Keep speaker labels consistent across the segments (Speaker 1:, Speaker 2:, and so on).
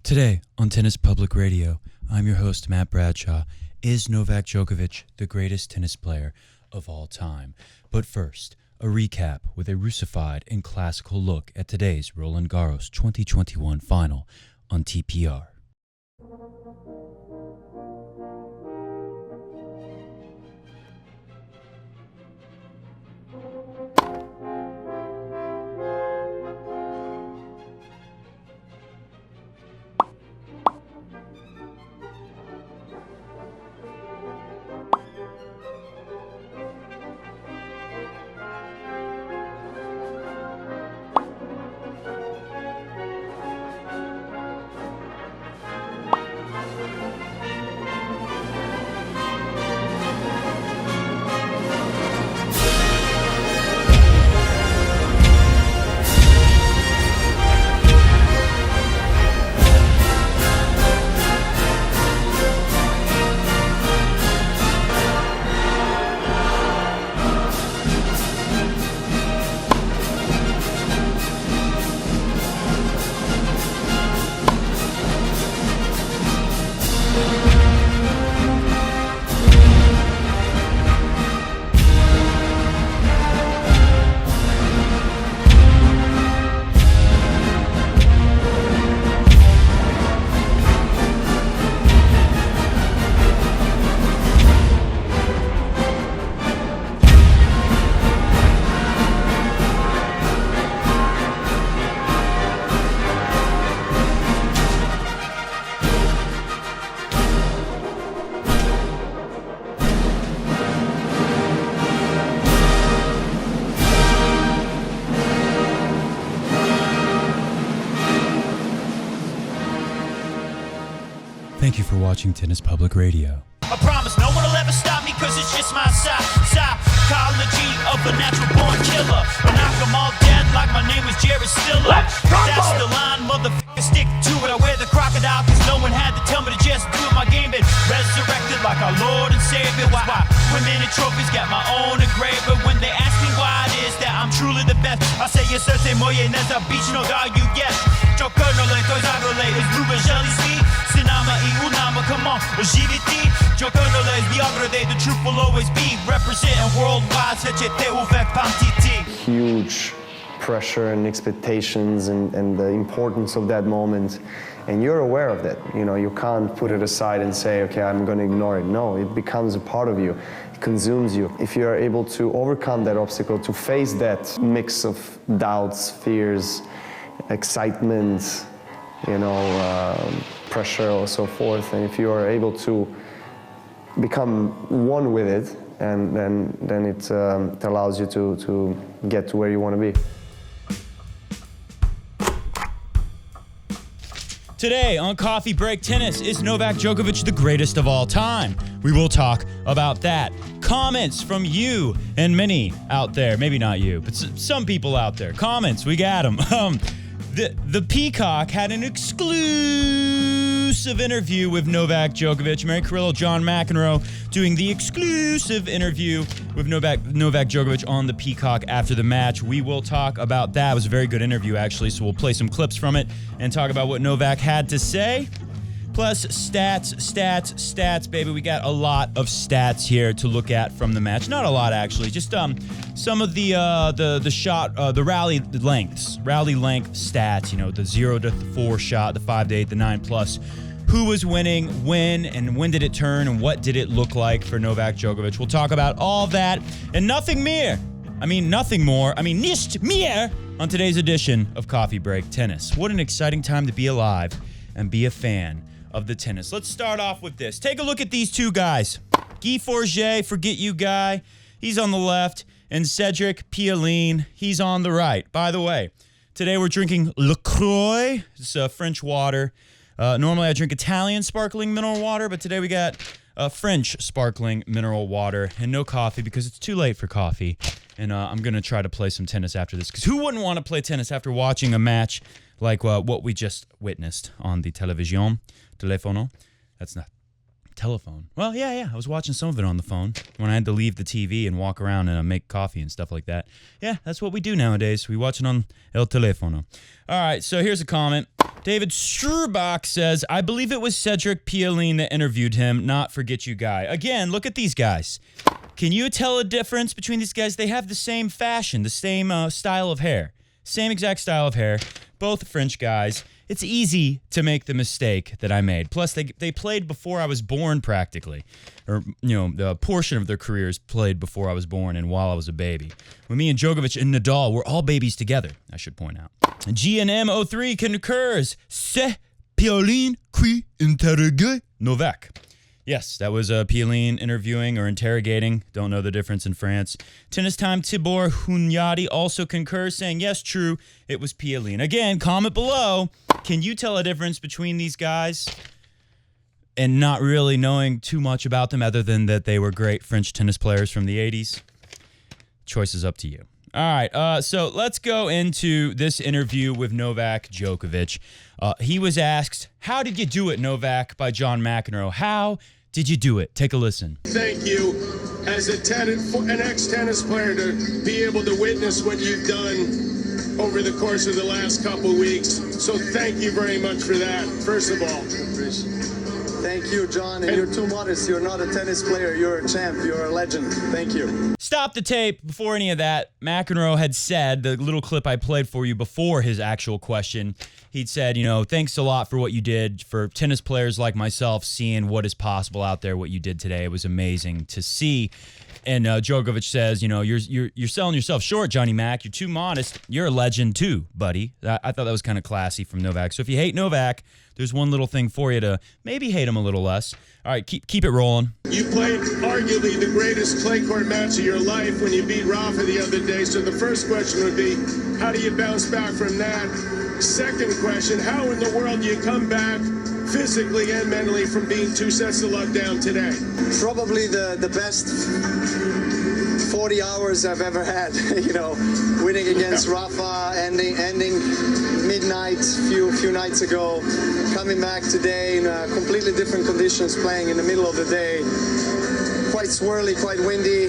Speaker 1: Today on Tennis Public Radio, I'm your host, Matt Bradshaw. Is Novak Djokovic the greatest tennis player of all time? But first, a recap with a Russified and classical look at today's Roland Garros 2021 final on TPR. Thank you for watching Tennis Public Radio.
Speaker 2: I promise no one will ever stop me, cause it's just my psychology of a natural born killer. I knock them all dead like my name was Jared Stiller. That's the line, motherfucker, stick to it. I wear the crocodile cause no one had to tell me to just do it. My game been resurrected like our Lord and Savior. Why women and trophies got my own engraver. When they ask me why it is that I'm truly the best, I say yes, sir, c'est moje nezabično da you get. Čokrnole, to zagole, iz grube želi svi. Sinama I unama, come on, živiti. Čokrnole, iz Biograde, the truth will always be. Representing worldwide, sve će te uvek pamtiti.
Speaker 3: Huge pressure and expectations and the importance of that moment. And you're aware of that. You know, you can't put it aside and say, okay, I'm going to ignore it. No, it becomes a part of you. It consumes you. If you are able to overcome that obstacle, to face that mix of doubts, fears, excitement, pressure or so forth, and if you are able to become one with it, and then it allows you to get to where you want to be.
Speaker 1: Today on Coffee Break Tennis, is Novak Djokovic the greatest of all time? We will talk about that. Comments from you and many out there, maybe not you, but some people out there. Comments, we got them. The Peacock had an exclusive interview with Novak Djokovic. Mary Carrillo, John McEnroe doing the exclusive interview with Novak Djokovic on the Peacock after the match. We will talk about that. It was a very good interview, actually, so we'll play some clips from it and talk about what Novak had to say. Plus stats, baby. We got a lot of stats here to look at from the match. Not a lot, actually. Just some of the rally length stats. You know, the 0 to 4 shot, the 5 to 8, the 9+. Who was winning, when, and when did it turn, and what did it look like for Novak Djokovic? We'll talk about all that and nothing more. Nicht mehr on today's edition of Coffee Break Tennis. What an exciting time to be alive and be a fan of the tennis. Let's start off with this. Take a look at these two guys. Guy Forget, forget you guy. He's on the left. And Cedric Pioline, he's on the right. By the way, today we're drinking Le Croix. It's French water. Normally I drink Italian sparkling mineral water, but today we got French sparkling mineral water and no coffee because it's too late for coffee. And I'm going to try to play some tennis after this, because who wouldn't want to play tennis after watching a match like what we just witnessed on the telefono? That's Telephone. Well, yeah. I was watching some of it on the phone when I had to leave the TV and walk around and make coffee and stuff like that. Yeah, that's what we do nowadays. We watch it on el teléfono. All right, so here's a comment. David Strurbach says, I believe it was Cedric Pioline that interviewed him, not Forget You Guy. Again, look at these guys. Can you tell a difference between these guys? They have the same fashion, the same style of hair. Same exact style of hair. Both French guys. It's easy to make the mistake that I made. Plus, they played before I was born practically. Or, the portion of their careers played before I was born and while I was a baby. When me and Djokovic and Nadal were all babies together, I should point out. GNM03 concurs. C'est Pioline qui interroge Novak. Yes, that was Pioline interviewing or interrogating. Don't know the difference in France. Tennis Time Tibor Hunyadi also concurs, saying, yes, true, it was Pioline. Again, comment below. Can you tell a difference between these guys and not really knowing too much about them other than that they were great French tennis players from the 80s? Choice is up to you. All right, so let's go into this interview with Novak Djokovic. He was asked, how did you do it, Novak, by John McEnroe. How did you do it? Take a listen.
Speaker 4: Thank you. As an ex-tennis player, to be able to witness what you've done over the course of the last couple of weeks. So thank you very much for that, first of all.
Speaker 5: Thank you, John, and you're too modest. You're not a tennis player. You're a champ. You're a legend. Thank you.
Speaker 1: Stop the tape. Before any of that, McEnroe had said, the little clip I played for you before his actual question, he'd said, thanks a lot for what you did for tennis players like myself, seeing what is possible out there, what you did today. It was amazing to see. And Djokovic says, you're selling yourself short, Johnny Mac. You're too modest. You're a legend too, buddy. I thought that was kind of classy from Novak. So if you hate Novak, there's one little thing for you to maybe hate him a little less. All right, keep it rolling.
Speaker 4: You played arguably the greatest clay court match of your life when you beat Rafa the other day. So the first question would be, how do you bounce back from that? Second question, how in the world do you come back physically and mentally from being 2 sets to love down today?
Speaker 5: Probably the best 40 hours I've ever had. Winning against Rafa, ending midnight few nights ago, coming back today in completely different conditions, playing in the middle of the day, quite swirly, quite windy,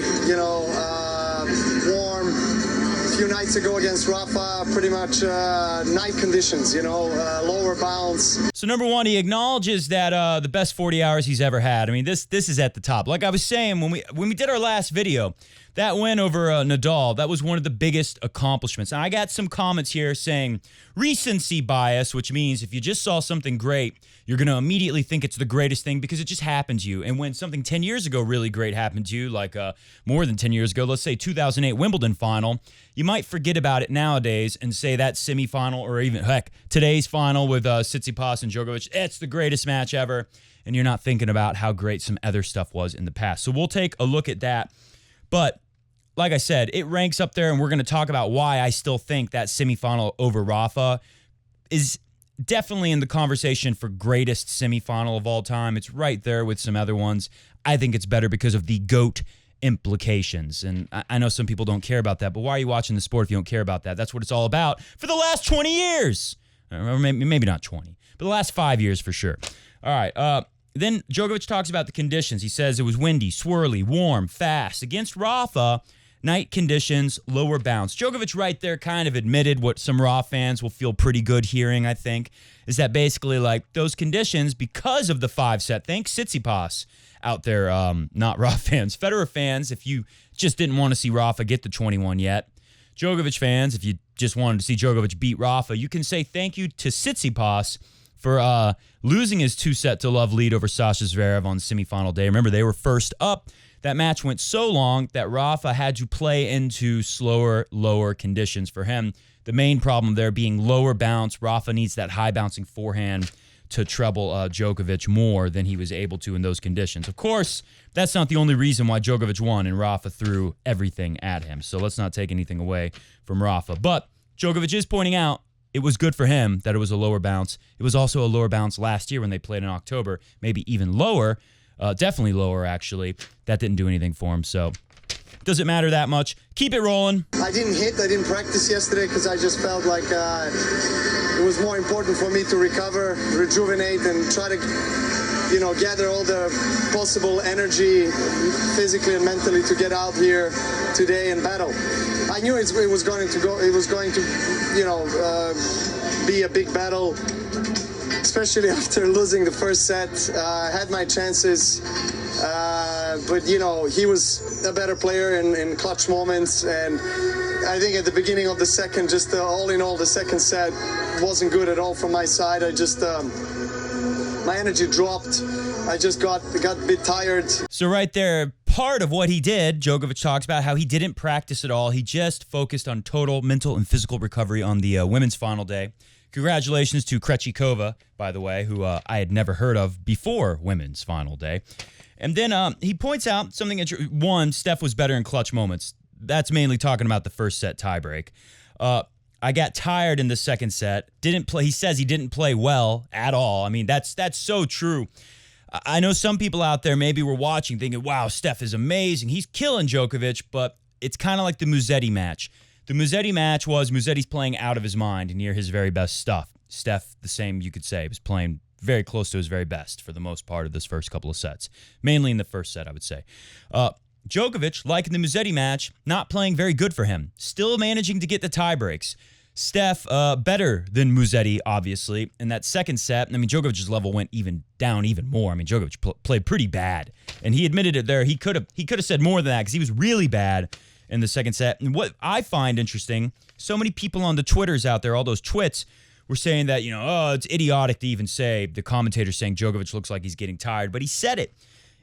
Speaker 5: warm. A few nights ago against Rafa, pretty much night conditions, lower bounce.
Speaker 1: So number one, he acknowledges that the best 40 hours he's ever had. I mean, this is at the top. Like I was saying, when we did our last video, that win over Nadal, that was one of the biggest accomplishments. And I got some comments here saying recency bias, which means if you just saw something great, you're going to immediately think it's the greatest thing because it just happened to you. And when something 10 years ago really great happened to you, like more than 10 years ago, let's say 2008 Wimbledon final, you might forget about it nowadays and say that semifinal or even, heck, today's final with Tsitsipas and Djokovic, it's the greatest match ever. And you're not thinking about how great some other stuff was in the past. So we'll take a look at that. But like I said, it ranks up there, and we're going to talk about why I still think that semifinal over Rafa is definitely in the conversation for greatest semifinal of all time. It's right there with some other ones. I think it's better because of the GOAT implications. And I know some people don't care about that, but why are you watching the sport if you don't care about that? That's what it's all about for the last 20 years. Or maybe not 20, but the last 5 years for sure. All right. Then Djokovic talks about the conditions. He says it was windy, swirly, warm, fast. Against Rafa, night conditions, lower bounce. Djokovic right there kind of admitted what some Rafa fans will feel pretty good hearing, I think, is that basically like those conditions, because of the 5-set, thanks Tsitsipas out there, not Rafa fans. Federer fans, if you just didn't want to see Rafa get the 21 yet. Djokovic fans, if you just wanted to see Djokovic beat Rafa, you can say thank you to Tsitsipas for losing his 2-set to love lead over Sasha Zverev on semifinal day. Remember, they were first up. That match went so long that Rafa had to play into slower, lower conditions for him. The main problem there being lower bounce. Rafa needs that high bouncing forehand to trouble Djokovic more than he was able to in those conditions. Of course, that's not the only reason why Djokovic won, and Rafa threw everything at him. So let's not take anything away from Rafa. But Djokovic is pointing out it was good for him that it was a lower bounce. It was also a lower bounce last year when they played in October, maybe even lower. Definitely lower, actually. That didn't do anything for him, so does it matter that much? Keep it rolling.
Speaker 5: I didn't practice yesterday because I just felt like it was more important for me to recover, rejuvenate, and try to gather all the possible energy, physically and mentally, to get out here today and battle. I knew it was going to be a big battle, especially after losing the first set. I had my chances, but he was a better player in clutch moments, and I think at the beginning of the second, just all in all, the second set wasn't good at all from my side. I just my energy dropped. I just got a bit tired.
Speaker 1: So right there, part of what he did, Djokovic talks about how he didn't practice at all. He just focused on total mental and physical recovery on the women's final day. Congratulations to Krejcikova, by the way, who I had never heard of before women's final day. And then he points out something interesting. One, Steph was better in clutch moments. That's mainly talking about the first set tiebreak. I got tired in the second set. Didn't play. He says he didn't play well at all. I mean, that's so true. I know some people out there maybe were watching thinking, wow, Steph is amazing. He's killing Djokovic, but it's kind of like the Musetti match. The Musetti match was Musetti's playing out of his mind near his very best stuff. Steph, the same you could say, was playing very close to his very best for the most part of this first couple of sets. Mainly in the first set, I would say. Djokovic, like in the Musetti match, not playing very good for him. Still managing to get the tie breaks. Steph, better than Musetti, obviously. In that second set, I mean, Djokovic's level went down even more. I mean, Djokovic played pretty bad. And he admitted it there. He could have said more than that because he was really bad in the second set. And what I find interesting, so many people on the Twitters out there, all those twits, were saying that, it's idiotic to even say, the commentator saying Djokovic looks like he's getting tired. But he said it.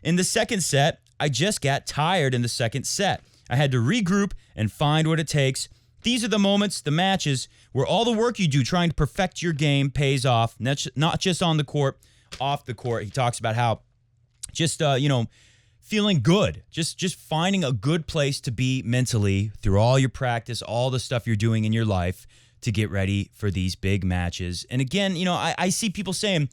Speaker 1: In the second set, I just got tired in the second set. I had to regroup and find what it takes. These are the moments, the matches, where all the work you do trying to perfect your game pays off, not just on the court, off the court. He talks about how just, feeling good, just finding a good place to be mentally through all your practice, all the stuff you're doing in your life to get ready for these big matches. And again, I see people saying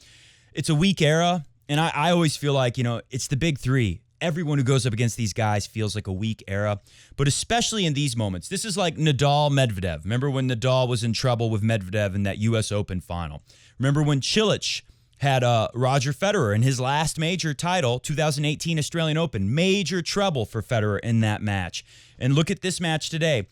Speaker 1: it's a weak era, and I always feel like, it's the big three. Everyone who goes up against these guys feels like a weak era, but especially in these moments. This is like Nadal-Medvedev. Remember when Nadal was in trouble with Medvedev in that U.S. Open final? Remember when Cilic had Roger Federer in his last major title, 2018 Australian Open. Major trouble for Federer in that match. And look at this match today.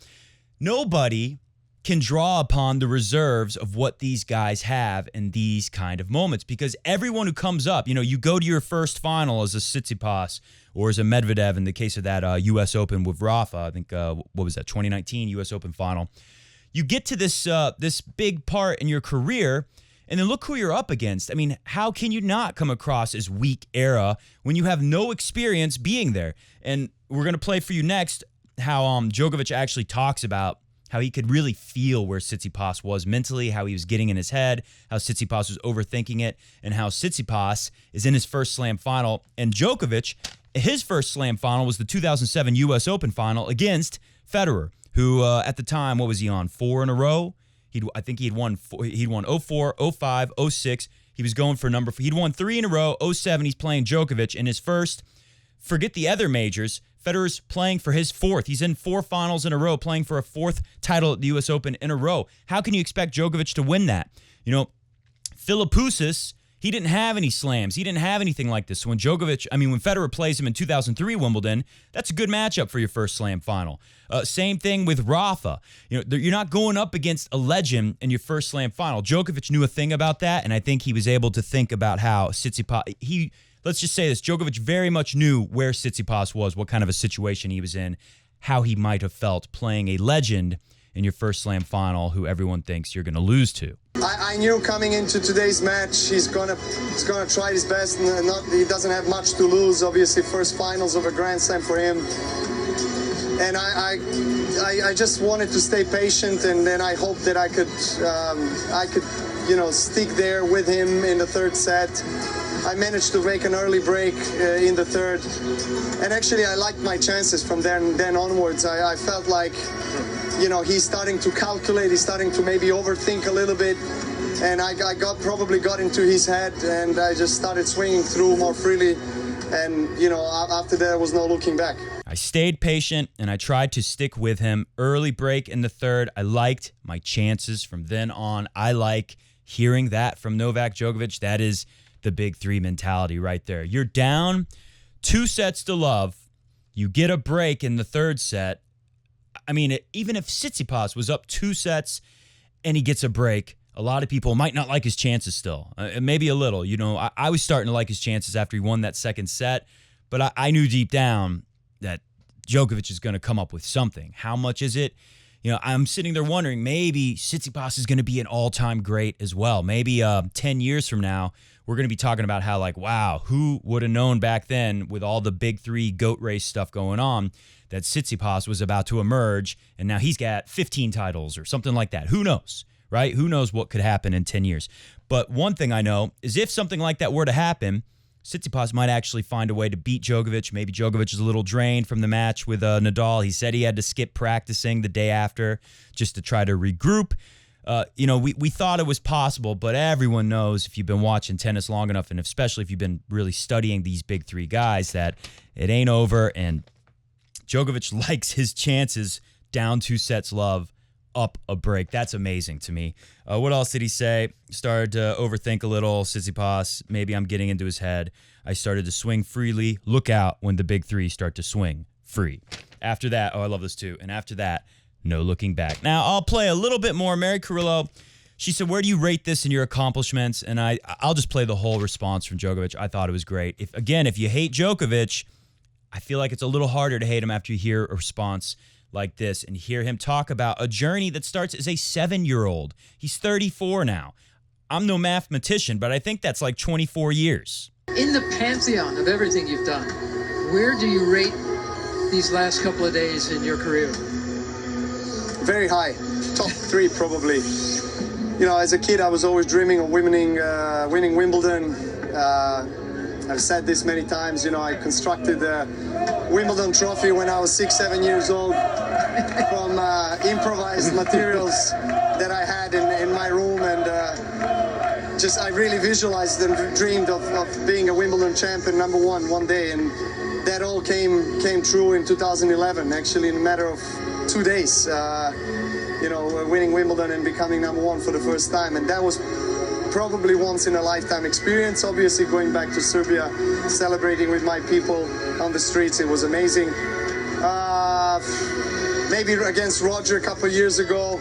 Speaker 1: Nobody can draw upon the reserves of what these guys have in these kind of moments, because everyone who comes up, you go to your first final as a Tsitsipas or as a Medvedev in the case of that U.S. Open with Rafa, I think, 2019 U.S. Open final. You get to this big part in your career, and then look who you're up against. I mean, how can you not come across as weak era when you have no experience being there? And we're going to play for you next how Djokovic actually talks about how he could really feel where Tsitsipas was mentally, how he was getting in his head, how Tsitsipas was overthinking it, and how Tsitsipas is in his first Slam final. And Djokovic, his first Slam final was the 2007 U.S. Open final against Federer, who at the time, what was he on, 4 in a row? I think he'd won 04, 05, 06. He was going for number 4. He'd won 3 in a row, 07. He's playing Djokovic in his first. Forget the other majors. Federer's playing for his 4th. He's in 4 finals in a row, playing for a 4th title at the U.S. Open in a row. How can you expect Djokovic to win that? Philippoussis, he didn't have any slams. He didn't have anything like this. So when Federer plays him in 2003 Wimbledon, that's a good matchup for your first slam final. Same thing with Rafa. You're not going up against a legend in your first slam final. Djokovic knew a thing about that, and I think he was able to think about how Tsitsipas, let's just say this, Djokovic very much knew where Tsitsipas was, what kind of a situation he was in, how he might have felt playing a legend in your first slam final who everyone thinks you're going to lose to.
Speaker 5: I knew coming into today's match he's gonna try his best. He doesn't have much to lose. Obviously, first finals of a Grand Slam for him. And I just wanted to stay patient, and then I hoped that I could stick there with him in the third set. I managed to make an early break in the third, and actually I liked my chances from then onwards. I felt like, he's starting to calculate, he's starting to maybe overthink a little bit, and I probably got into his head, and I just started swinging through more freely, and after that there was no looking back.
Speaker 1: I stayed patient, and I tried to stick with him. Early break in the third, I liked my chances from then on. I like hearing that from Novak Djokovic. That is the big three mentality right there. You're down 2-0. You get a break in the third set. I mean, even if Tsitsipas was up 2 sets and he gets a break, a lot of people might not like his chances still. Maybe a little. You know, I was starting to like his chances after he won that second set, but I knew deep down that Djokovic is going to come up with something. How much is it? You know, I'm sitting there wondering, maybe Tsitsipas is going to be an all-time great as well. Maybe 10 years from now, we're going to be talking about how, like, wow, who would have known back then with all the big three GOAT race stuff going on that Tsitsipas was about to emerge, and now he's got 15 titles or something like that. Who knows, right? Who knows what could happen in 10 years? But one thing I know is if something like that were to happen, Tsitsipas might actually find a way to beat Djokovic. Maybe Djokovic is a little drained from the match with Nadal. He said he had to skip practicing the day after just to try to regroup. You know, we thought it was possible, but everyone knows if you've been watching tennis long enough, and especially if you've been really studying these big three guys, that it ain't over, and Djokovic likes his chances down 2 sets love, up a break. That's amazing to me. What else did he say? Started to overthink a little. Tsitsipas, maybe I'm getting into his head. I started to swing freely. Look out when the big three start to swing free. After that, I love this too. And after that, no looking back. Now, I'll play a little bit more. Mary Carrillo, she said, where do you rate this in your accomplishments? And I'll just play the whole response from Djokovic. I thought it was great. If you hate Djokovic, I feel like it's a little harder to hate him after you hear a response like this and hear him talk about a journey that starts as a 7-year-old. He's 34 now. I'm no mathematician, but I think that's like 24 years.
Speaker 6: In the pantheon of everything you've done, where do you rate these last couple of days in your career?
Speaker 5: Very high, top 3 probably. You know, as a kid, I was always dreaming of winning Wimbledon. I've said this many times, you know, I constructed the Wimbledon trophy when I was 6-7 years old from improvised materials that I had in my room, and I really visualized and dreamed of being a Wimbledon champion, #1 one day, and that all came true in 2011, actually in a matter of 2 days, winning Wimbledon and becoming #1 for the first time, and that was probably once in a lifetime experience. Obviously, going back to Serbia, celebrating with my people on the streets, it was amazing. Maybe against Roger a couple of years ago,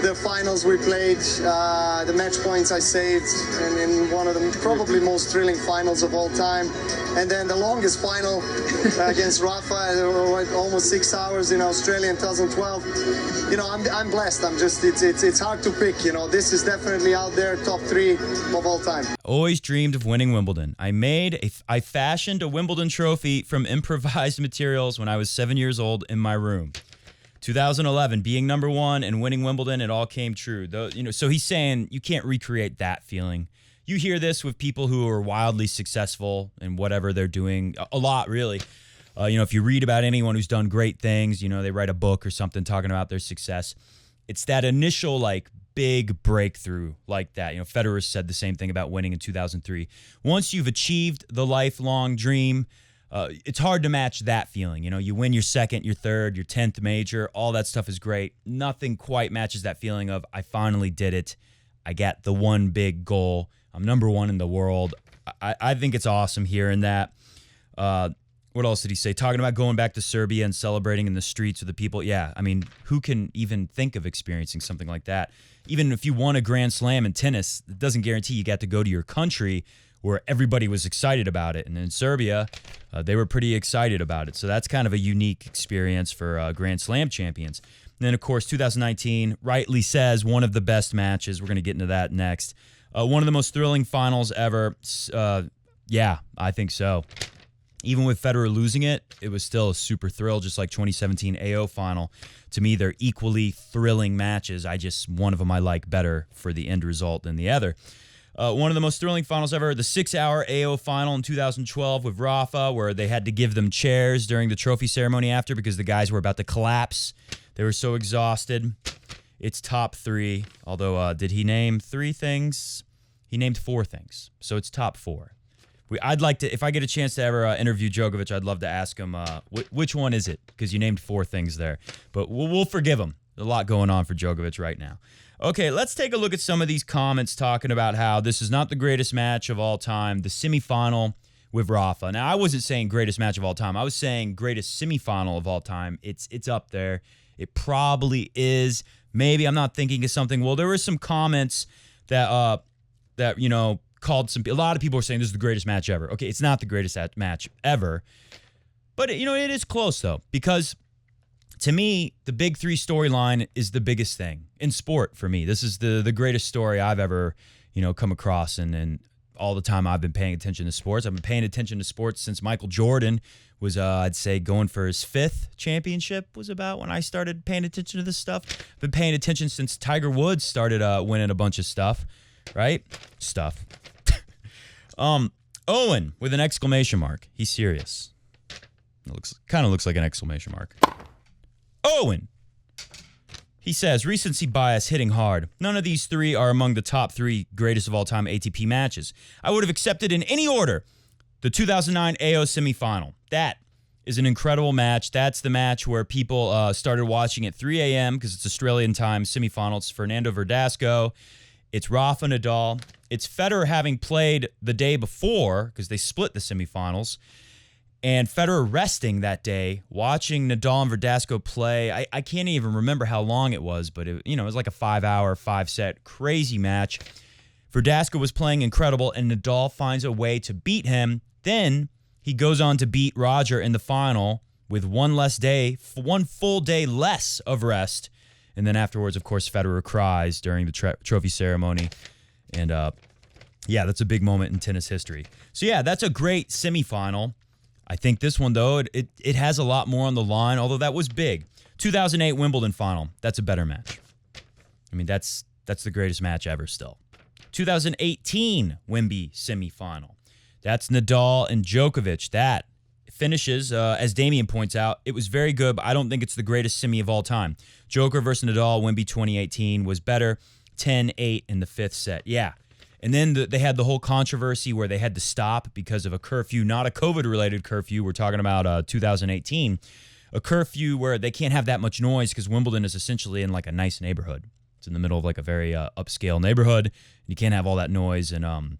Speaker 5: the finals we played, the match points I saved, and in one of the probably most thrilling finals of all time. And then the longest final against Rafa, almost 6 hours in Australia in 2012. You know, I'm blessed. It's hard to pick. You know, this is definitely out there, top 3 of all time.
Speaker 1: Always dreamed of winning Wimbledon. I fashioned a Wimbledon trophy from improvised materials when I was 7 years old in my room. 2011, being #1 and winning Wimbledon, it all came true. So he's saying you can't recreate that feeling. You hear this with people who are wildly successful in whatever they're doing, a lot really. If you read about anyone who's done great things, they write a book or something talking about their success. It's that initial big breakthrough like that. Federer said the same thing about winning in 2003. Once you've achieved the lifelong dream, it's hard to match that feeling. You win your second, your third, your 10th major. All that stuff is great. Nothing quite matches that feeling of, I finally did it. I got the one big goal. I'm #1 in the world. I think it's awesome hearing that. What else did he say? Talking about going back to Serbia and celebrating in the streets with the people. Yeah, I mean, who can even think of experiencing something like that? Even if you won a Grand Slam in tennis, it doesn't guarantee you got to go to your country where everybody was excited about it. And in Serbia, they were pretty excited about it. So that's kind of a unique experience for Grand Slam champions. And then, of course, 2019, rightly says one of the best matches. We're going to get into that next. One of the most thrilling finals ever. Yeah, I think so. Even with Federer losing it, it was still a super thrill, just like 2017 AO final. To me, they're equally thrilling matches. One of them I like better for the end result than the other. One of the most thrilling finals ever, the 6-hour AO final in 2012 with Rafa, where they had to give them chairs during the trophy ceremony after because the guys were about to collapse. They were so exhausted. It's top 3, although did he name 3 things? He named 4 things, so it's top 4. I'd like to, if I get a chance to ever interview Djokovic, I'd love to ask him, which one is it? Because you named 4 things there. But we'll forgive him. There's a lot going on for Djokovic right now. Okay, let's take a look at some of these comments talking about how this is not the greatest match of all time, the semifinal with Rafa. Now, I wasn't saying greatest match of all time. I was saying greatest semifinal of all time. It's up there. It probably is. Maybe I'm not thinking of something. Well, there were some comments that called a lot of people were saying this is the greatest match ever. Okay, it's not the greatest match ever. But, it is close, though, because to me, the Big Three storyline is the biggest thing in sport for me. This is the greatest story I've ever, come across and all the time I've been paying attention to sports. I've been paying attention to sports since Michael Jordan was, I'd say, going for his 5th championship was about when I started paying attention to this stuff. I've been paying attention since Tiger Woods started winning a bunch of stuff, right? Stuff. Owen with an exclamation mark. He's serious. It kind of looks like an exclamation mark. Owen. He says, recency bias hitting hard. None of these three are among the top 3 greatest of all time ATP matches. I would have accepted in any order the 2009 AO semifinal. That is an incredible match. That's the match where people started watching at 3 a.m. because it's Australian time semifinal. It's Fernando Verdasco. It's Rafa Nadal. It's Federer having played the day before because they split the semifinals. And Federer resting that day, watching Nadal and Verdasco play. I can't even remember how long it was, but it was like a 5-hour, 5-set crazy match. Verdasco was playing incredible, and Nadal finds a way to beat him. Then he goes on to beat Roger in the final with one full day less of rest. And then afterwards, of course, Federer cries during the trophy ceremony. And that's a big moment in tennis history. So yeah, that's a great semifinal. I think this one, though, it has a lot more on the line, although that was big. 2008 Wimbledon final, that's a better match. I mean, that's the greatest match ever still. 2018 Wemby semifinal. That's Nadal and Djokovic. That finishes, as Damian points out, it was very good, but I don't think it's the greatest semi of all time. Joker versus Nadal, Wemby 2018 was better. 10-8 in the 5th set. Yeah. And then they had the whole controversy where they had to stop because of a curfew, not a COVID-related curfew. We're talking about 2018. A curfew where they can't have that much noise because Wimbledon is essentially in like a nice neighborhood. It's in the middle of like a very upscale neighborhood. And you can't have all that noise and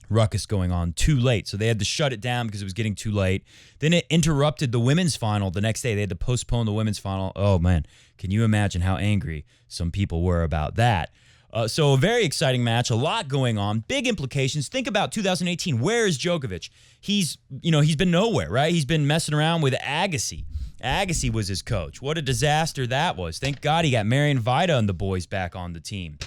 Speaker 1: ruckus going on too late. So they had to shut it down because it was getting too late. Then it interrupted the women's final the next day. They had to postpone the women's final. Oh, man. Can you imagine how angry some people were about that? So a very exciting match, a lot going on, big implications. Think about 2018. Where is Djokovic? He's been nowhere, right? He's been messing around with Agassi. Agassi was his coach. What a disaster that was. Thank God he got Marion Vida and the boys back on the team.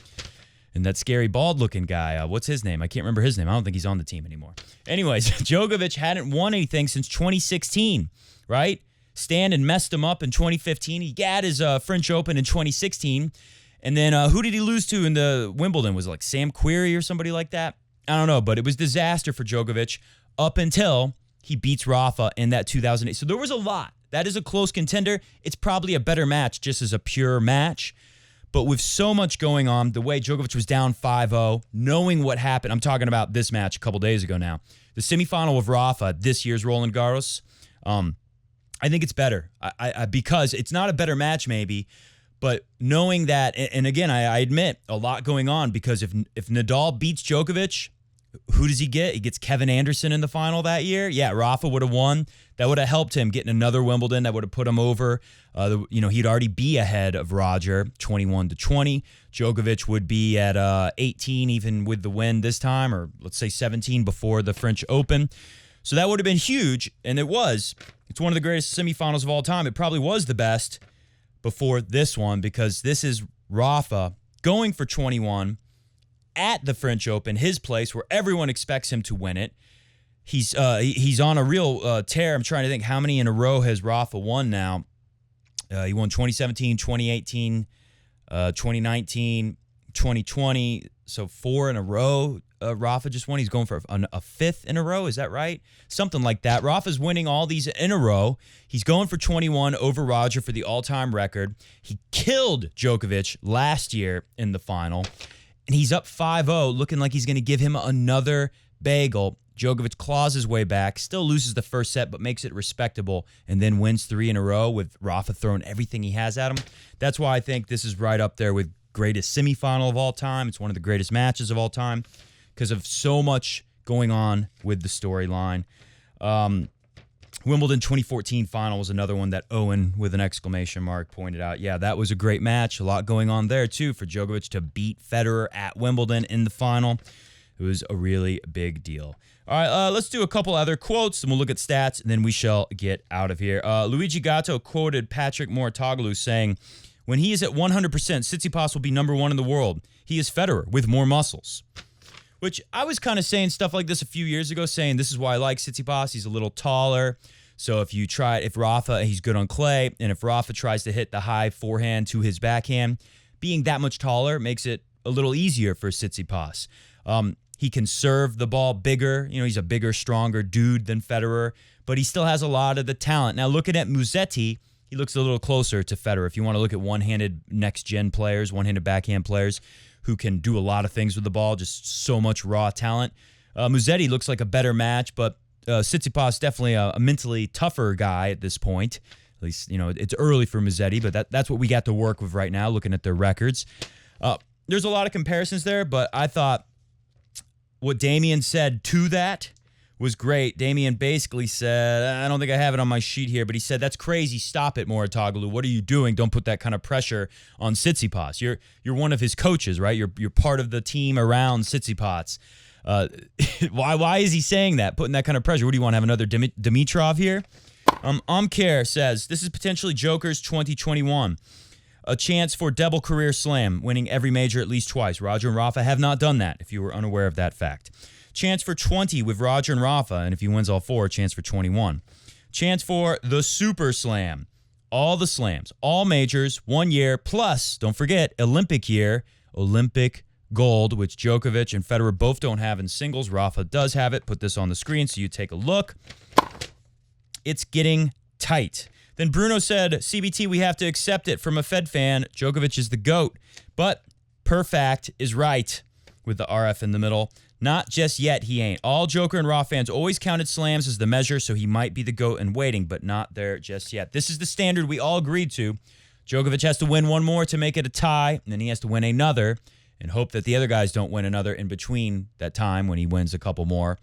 Speaker 1: And that scary bald-looking guy, what's his name? I can't remember his name. I don't think he's on the team anymore. Anyways, Djokovic hadn't won anything since 2016, right? Stan had messed him up in 2015. He got his French Open in 2016. And then who did he lose to in the Wimbledon? Was it like Sam Querrey or somebody like that? I don't know, but it was disaster for Djokovic up until he beats Rafa in that 2008. So there was a lot. That is a close contender. It's probably a better match just as a pure match. But with so much going on, the way Djokovic was down 5-0, knowing what happened, I'm talking about this match a couple days ago now. The semifinal of Rafa, this year's Roland Garros, I think it's better because it's not a better match maybe, but knowing that, and again, I admit, a lot going on because if Nadal beats Djokovic, who does he get? He gets Kevin Anderson in the final that year. Yeah, Rafa would have won. That would have helped him getting another Wimbledon. That would have put him over. He'd already be ahead of Roger, 21-20. Djokovic would be at 18, even with the win this time, or let's say 17 before the French Open. So that would have been huge, and it was. It's one of the greatest semifinals of all time. It probably was the best before this one because this is Rafa going for 21 at the French Open, his place where everyone expects him to win it. He's on a real tear. I'm trying to think how many in a row has Rafa won now. He won 2017, 2018, 2019, 2020. So 4 in a row. Rafa just won. He's going for a 5th in a row. Is that right? Something like that. Rafa's winning all these in a row. He's going for 21 over Roger for the all-time record. He killed Djokovic last year in the final. And he's up 5-0, looking like he's going to give him another bagel. Djokovic claws his way back, still loses the first set, but makes it respectable, and then wins 3 in a row with Rafa throwing everything he has at him. That's why I think this is right up there with greatest semifinal of all time. It's one of the greatest matches of all time because of so much going on with the storyline. Wimbledon 2014 final was another one that Owen, with an exclamation mark, pointed out. Yeah, that was a great match. A lot going on there, too, for Djokovic to beat Federer at Wimbledon in the final. It was a really big deal. All right, let's do a couple other quotes, and we'll look at stats, and then we shall get out of here. Luigi Gatto quoted Patrick Mouratoglou saying, "When he is at 100%, Tsitsipas will be number one in the world. He is Federer with more muscles." Which I was kind of saying stuff like this a few years ago, saying this is why I like Tsitsipas. He's a little taller. So if Rafa, he's good on clay, and if Rafa tries to hit the high forehand to his backhand, being that much taller makes it a little easier for Tsitsipas. He can serve the ball bigger. He's a bigger, stronger dude than Federer, but he still has a lot of the talent. Now, looking at Musetti, he looks a little closer to Federer. If you want to look at one-handed next-gen players, one-handed backhand players who can do a lot of things with the ball, just so much raw talent, Musetti looks like a better match, but Tsitsipas definitely a mentally tougher guy at this point. At least, it's early for Musetti, but that's what we got to work with right now, looking at their records. There's a lot of comparisons there, but I thought what Damian said to that was great. Damian basically said, I don't think I have it on my sheet here, but he said, "That's crazy. Stop it, Mouratoglou. What are you doing? Don't put that kind of pressure on Tsitsipas. You're one of his coaches, right? You're part of the team around Tsitsipas. Why is he saying that? Putting that kind of pressure? What do you want? Have another Dimitrov here?" Omkar says, "This is potentially Joker's 2021. A chance for double career slam, winning every major at least twice. Roger and Rafa have not done that, if you were unaware of that fact. Chance for 20 with Roger and Rafa, and if he wins all four, chance for 21. Chance for the Super Slam. All the slams, all majors, 1 year, plus, don't forget, Olympic year, Olympic gold, which Djokovic and Federer both don't have in singles. Rafa does have it. Put this on the screen so you take a look. It's getting tight." Then Bruno said, "CBT, we have to accept it from a Fed fan. Djokovic is the GOAT. But Perfect is right," with the RF in the middle. "Not just yet, he ain't. All Joker and Raw fans always counted slams as the measure, so he might be the GOAT in waiting, but not there just yet." This is the standard we all agreed to. Djokovic has to win one more to make it a tie, and then he has to win another and hope that the other guys don't win another in between that time when he wins a couple more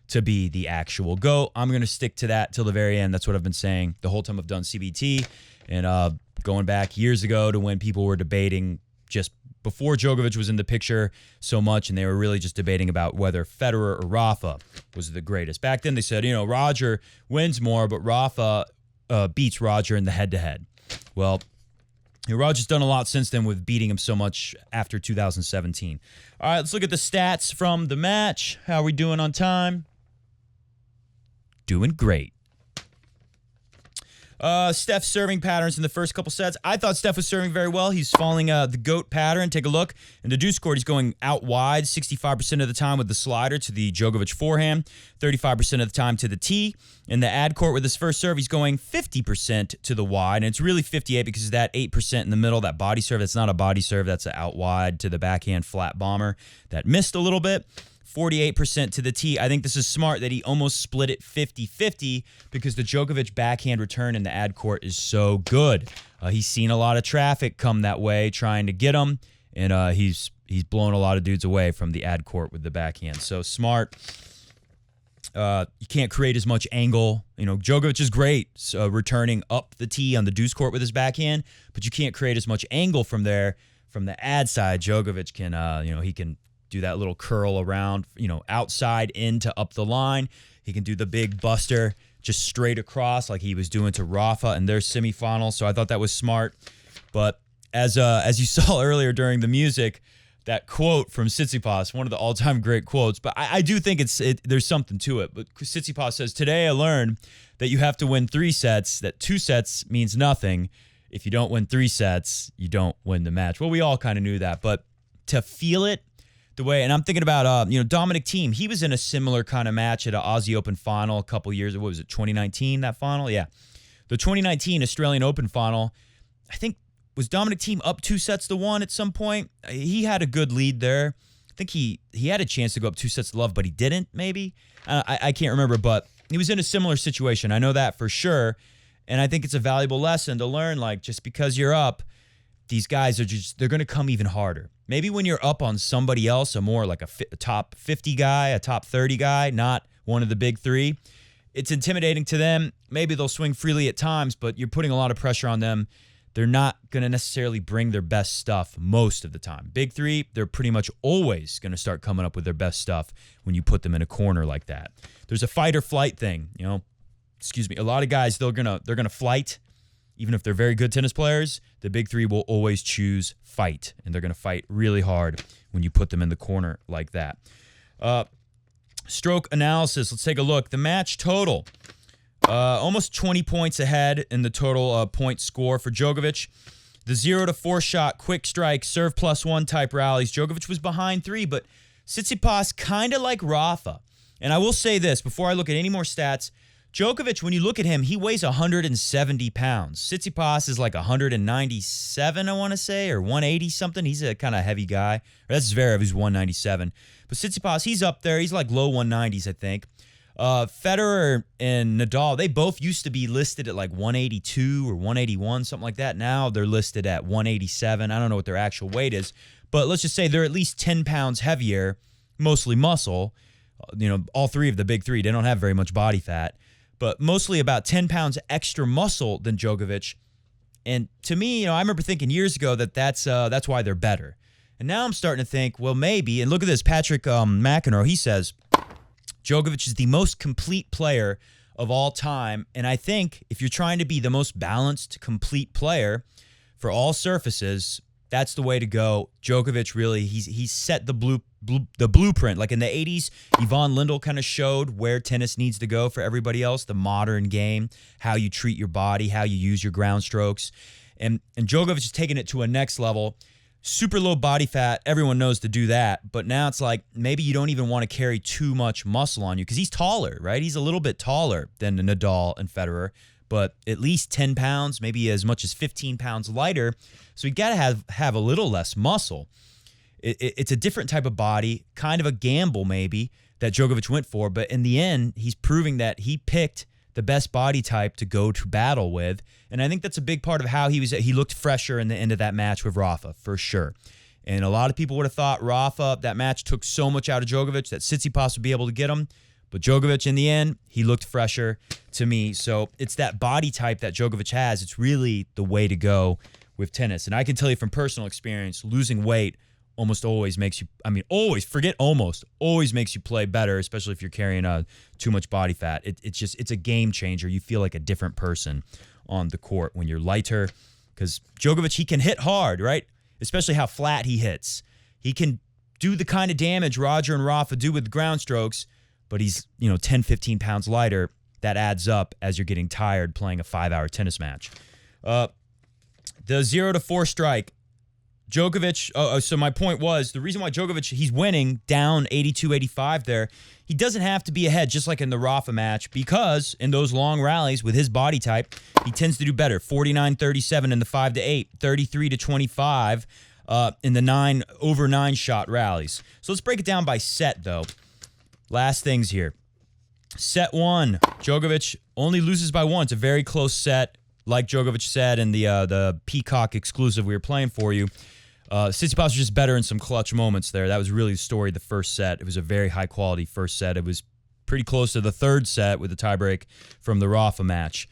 Speaker 1: to be the actual GOAT. I'm going to stick to that till the very end. That's what I've been saying the whole time I've done CBT, and going back years ago to when people were debating just before Djokovic was in the picture so much, and they were really just debating about whether Federer or Rafa was the greatest. Back then they said, Roger wins more, but Rafa beats Roger in the head-to-head. Well, Roger's done a lot since then with beating him so much after 2017. All right, let's look at the stats from the match. How are we doing on time? Doing great. Steph's serving patterns in the first couple sets. I thought Steph was serving very well. He's following the GOAT pattern. Take a look. In the deuce court, he's going out wide 65% of the time with the slider to the Djokovic forehand, 35% of the time to the tee. In the ad court with his first serve, he's going 50% to the wide, and it's really 58 because of that 8% in the middle, that body serve. That's not a body serve. That's an out wide to the backhand flat bomber that missed a little bit. 48% to the tee. I think this is smart that he almost split it 50-50 because the Djokovic backhand return in the ad court is so good. He's seen a lot of traffic come that way trying to get him, and he's blown a lot of dudes away from the ad court with the backhand. So smart. You can't create as much angle. Djokovic is great returning up the tee on the deuce court with his backhand, but you can't create as much angle from there. From the ad side, Djokovic can, he can do that little curl around, outside in to up the line. He can do the big buster just straight across like he was doing to Rafa in their semifinal. So I thought that was smart. But as you saw earlier during the music, that quote from Tsitsipas, one of the all-time great quotes, but I do think there's something to it. But Tsitsipas says, "Today I learned that you have to win 3 sets, that 2 sets means nothing. If you don't win 3 sets, you don't win the match." Well, we all kind of knew that, but to feel it the way, and I'm thinking about, Dominic Thiem. He was in a similar kind of match at an Aussie Open final a couple years, what was it, 2019, that final? Yeah. The 2019 Australian Open final, I think, was Dominic Thiem up 2-1 at some point? He had a good lead there. I think he had a chance to go up 2-0, but he didn't, maybe? I can't remember, but he was in a similar situation. I know that for sure, and I think it's a valuable lesson to learn, like, just because you're up, these guys they're going to come even harder. Maybe when you're up on somebody else, a more like a top 50 guy, a top 30 guy, not one of the big three, it's intimidating to them. Maybe they'll swing freely at times, but you're putting a lot of pressure on them. They're not going to necessarily bring their best stuff most of the time. Big three, they're pretty much always going to start coming up with their best stuff when you put them in a corner like that. There's a fight or flight thing, A lot of guys, they're gonna flight. Even if they're very good tennis players, the big three will always choose fight, and they're going to fight really hard when you put them in the corner like that. Stroke analysis, let's take a look. The match total, almost 20 points ahead in the total point score for Djokovic. The 0-4 shot, quick strike, serve +1 type rallies. Djokovic was behind 3, but Tsitsipas kind of like Rafa. And I will say this, before I look at any more stats, Djokovic, when you look at him, he weighs 170 pounds. Tsitsipas is like 197, I want to say, or 180 something. He's a kind of heavy guy. Or that's Zverev, who's 197. But Tsitsipas, he's up there. He's like low 190s, I think. Federer and Nadal, they both used to be listed at like 182 or 181, something like that. Now they're listed at 187. I don't know what their actual weight is. But let's just say they're at least 10 pounds heavier, mostly muscle. All three of the big three, they don't have very much body fat. But mostly about 10 pounds extra muscle than Djokovic. And to me, I remember thinking years ago that's why they're better. And now I'm starting to think, well, maybe, and look at this, Patrick McEnroe, he says, Djokovic is the most complete player of all time. And I think if you're trying to be the most balanced, complete player for all surfaces, that's the way to go. Djokovic really, he's set the blueprint. Like in the 80s, Yvonne Lindell kind of showed where tennis needs to go for everybody else, the modern game, how you treat your body, how you use your ground strokes. And Djokovic is taking it to a next level. Super low body fat, everyone knows to do that. But now it's like maybe you don't even want to carry too much muscle on you because he's taller, right? He's a little bit taller than Nadal and Federer, but at least 10 pounds, maybe as much as 15 pounds lighter. So you got to have a little less muscle. It's a different type of body, kind of a gamble maybe that Djokovic went for. But in the end, he's proving that he picked the best body type to go to battle with. And I think that's a big part of how he looked fresher in the end of that match with Rafa, for sure. And a lot of people would have thought Rafa, that match took so much out of Djokovic that Tsitsipas would be able to get him. But Djokovic, in the end, he looked fresher to me. So it's that body type that Djokovic has. It's really the way to go with tennis. And I can tell you from personal experience, losing weight almost always makes you, always makes you play better, especially if you're carrying too much body fat. It's a game changer. You feel like a different person on the court when you're lighter. Because Djokovic, he can hit hard, right? Especially how flat he hits. He can do the kind of damage Roger and Rafa do with ground strokes, but he's 10, 15 pounds lighter. That adds up as you're getting tired playing a 5-hour tennis match. The 0-4 strike, Djokovic, so my point was, the reason why Djokovic, he's winning down 82-85 there, he doesn't have to be ahead just like in the Rafa match because in those long rallies with his body type, he tends to do better. 49-37 in the 5-8, 33-25 in the 9 shot rallies. So let's break it down by set though. Last things here. Set 1, Djokovic only loses by 1. It's a very close set. Like Djokovic said in the Peacock exclusive we were playing for you, Tsitsipas was just better in some clutch moments there. That was really the story of the first set. It was a very high-quality first set. It was pretty close to the third set with the tiebreak from the Rafa match.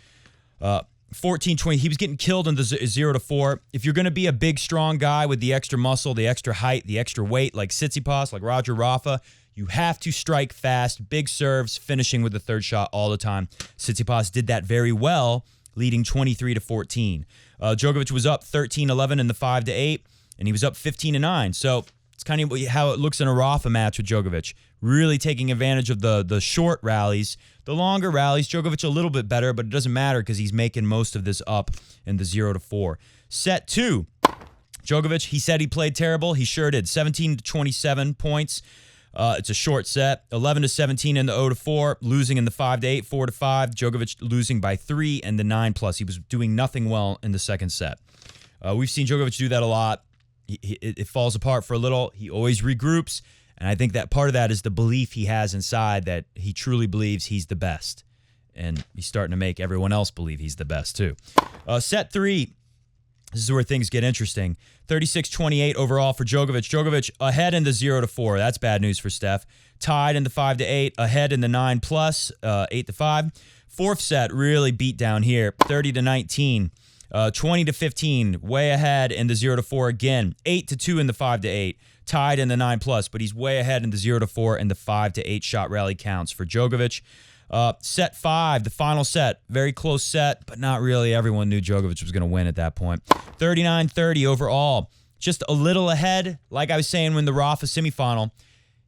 Speaker 1: 14-20, he was getting killed in the 0-4. If you're going to be a big, strong guy with the extra muscle, the extra height, the extra weight, like Tsitsipas, like Roger Rafa, you have to strike fast, big serves, finishing with the third shot all the time. Tsitsipas did that very well, leading 23-14. Djokovic was up 13-11 in the 5-8, and he was up 15-9. So it's kind of how it looks in a Rafa match with Djokovic. Really taking advantage of the short rallies. The longer rallies, Djokovic a little bit better, but it doesn't matter because he's making most of this up in the 0-4. Set 2, Djokovic, he said he played terrible. He sure did. 17-27 points. It's a short set. 11-17 in the 0-4, losing in the 5-8, 4-5. Djokovic losing by 3 and the 9+. He was doing nothing well in the second set. We've seen Djokovic do that a lot. It falls apart for a little. He always regroups, and I think that part of that is the belief he has inside that he truly believes he's the best, and he's starting to make everyone else believe he's the best too. Set 3, This is where things get interesting. 36-28 overall for Djokovic. Djokovic ahead in the 0-4. That's bad news for Steph. Tied in the 5-8. Ahead in the 9+, 8-5. Fourth set really beat down here. 30-19. 20-15. Way ahead in the 0-4 again. 8-2 in the 5-8. Tied in the 9+, but he's way ahead in the 0-4 and the 5-8 shot rally counts for Djokovic. Set 5, the final set, very close set, but not really. Everyone knew Djokovic was going to win at that point. 39-30 overall, just a little ahead. Like I was saying when the Rafa semifinal,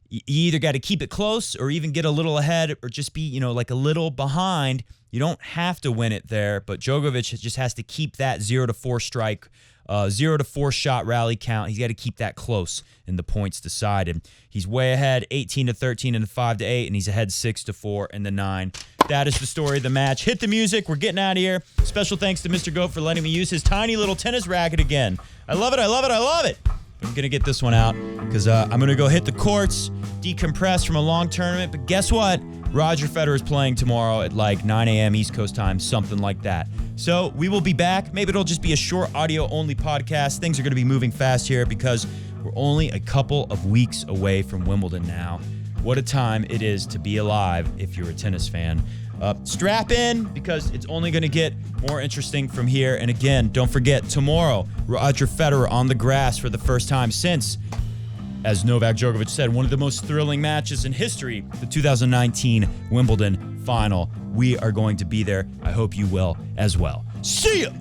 Speaker 1: you either got to keep it close or even get a little ahead or just be, like a little behind. You don't have to win it there, but Djokovic just has to keep that 0-4 strike, 0-4 shot rally count. He's got to keep that close in the points decided. He's way ahead, 18-13 in the 5-8, and he's ahead 6-4 in the 9. That is the story of the match. Hit the music. We're getting out of here. Special thanks to Mr. Goat for letting me use his tiny little tennis racket again. I love it. I love it. I love it. I'm going to get this one out because I'm going to go hit the courts, decompress from a long tournament. But guess what? Roger Federer is playing tomorrow at like 9 a.m. East Coast time, something like that. So we will be back. Maybe it'll just be a short audio-only podcast. Things are going to be moving fast here because we're only a couple of weeks away from Wimbledon now. What a time it is to be alive if you're a tennis fan. Strap in because it's only going to get more interesting from here. And again, don't forget, tomorrow, Roger Federer on the grass for the first time since, as Novak Djokovic said, one of the most thrilling matches in history, the 2019 Wimbledon final. We are going to be there. I hope you will as well. See ya!